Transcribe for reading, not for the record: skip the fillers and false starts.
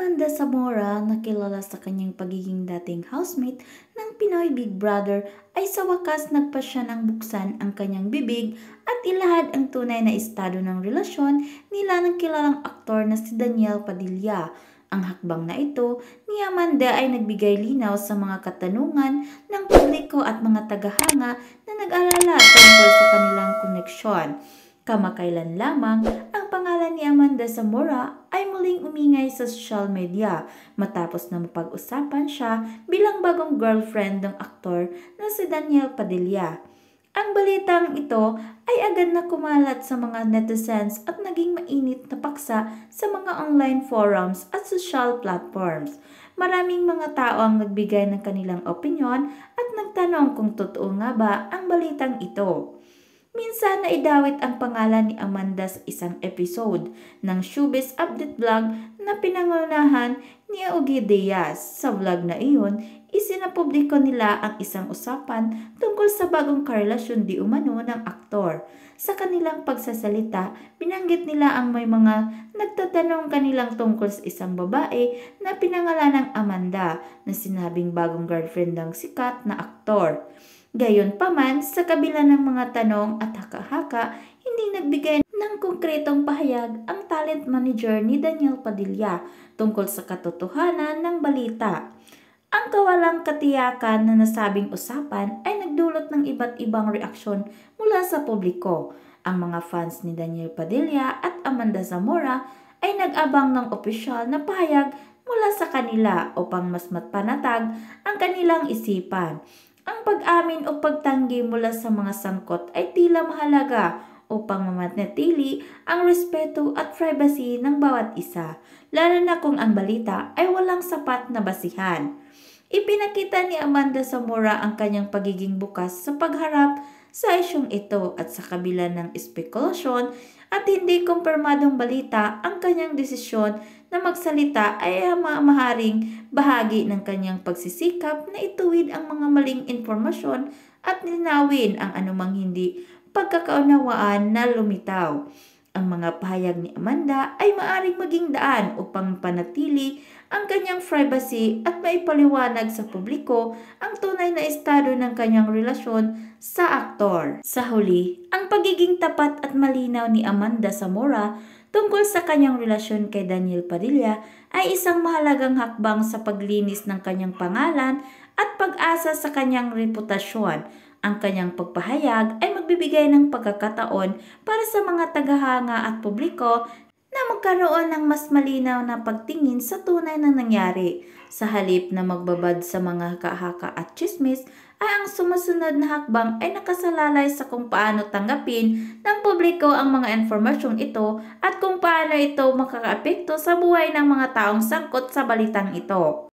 Amanda Zamora na kilala sa kanyang pagiging dating housemate ng Pinoy Big Brother ay sa wakas nagpasya ng buksan ang kanyang bibig at ilahad ang tunay na estado ng relasyon nila ng kilalang aktor na si Daniel Padilla. Ang hakbang na ito ni Amanda ay nagbigay linaw sa mga katanungan ng publiko at mga tagahanga na nag-alala tungkol sa kanilang koneksyon. Kamakailan lamang, ang pangalan ni Amanda Zamora ay muling umingay sa social media matapos na mapag-usapan siya bilang bagong girlfriend ng aktor na si Daniel Padilla. Ang balitang ito ay agad na kumalat sa mga netizens at naging mainit na paksa sa mga online forums at social platforms. Maraming mga tao ang nagbigay ng kanilang opinyon at nagtanong kung totoo nga ba ang balitang ito. Minsan na idawit ang pangalan ni Amanda sa isang episode ng Showbiz Update Vlog na pinangunahan ni Ogie Diaz. Sa vlog na iyon, isinapubliko nila ang isang usapan tungkol sa bagong karelasyon di umano ng aktor. Sa kanilang pagsasalita, binanggit nila ang may mga nagtatanong kanilang tungkol sa isang babae na pinangalanang Amanda na sinabing bagong girlfriend ng sikat na aktor. Gayunpaman, sa kabila ng mga tanong at haka-haka, hindi nagbigay ng konkretong pahayag ang talent manager ni Daniel Padilla tungkol sa katotohanan ng balita. Ang kawalang katiyakan na nasabing usapan ay nagdulot ng iba't ibang reaksyon mula sa publiko. Ang mga fans ni Daniel Padilla at Amanda Zamora ay nag-abang ng opisyal na pahayag mula sa kanila upang mas mapanatag ang kanilang isipan. Ang pag-amin o pagtanggi mula sa mga sangkot ay tila mahalaga upang mamanatili ang respeto at privacy ng bawat isa, lalo na kung ang balita ay walang sapat na basihan. Ipinakita ni Amanda Zamora ang kanyang pagiging bukas sa pagharap sa isyong ito at sa kabila ng espekulasyon at hindi kumpirmadong balita, ang kanyang desisyon na magsalita ay maaaring bahagi ng kanyang pagsisikap na ituwid ang mga maling informasyon at linawin ang anumang hindi pagkakaunawaan na lumitaw. Ang mga pahayag ni Amanda ay maaaring maging daan upang panatili ang kanyang privacy at maipaliwanag sa publiko ang tunay na estado ng kanyang relasyon sa aktor. Sa huli, ang pagiging tapat at malinaw ni Amanda Zamora tungkol sa kanyang relasyon kay Daniel Padilla ay isang mahalagang hakbang sa paglinis ng kanyang pangalan at pag-asa sa kanyang reputasyon. Ang kanyang pagpahayag ay magbibigay ng pagkakataon para sa mga tagahanga at publiko na magkaroon ng mas malinaw na pagtingin sa tunay na nangyari. Sa halip na magbabad sa mga haka-haka at tsismis, ay ang sumusunod na hakbang ay nakasalalay sa kung paano tanggapin ng publiko ang mga informasyong ito at kung paano ito makakaapekto sa buhay ng mga taong sangkot sa balitang ito.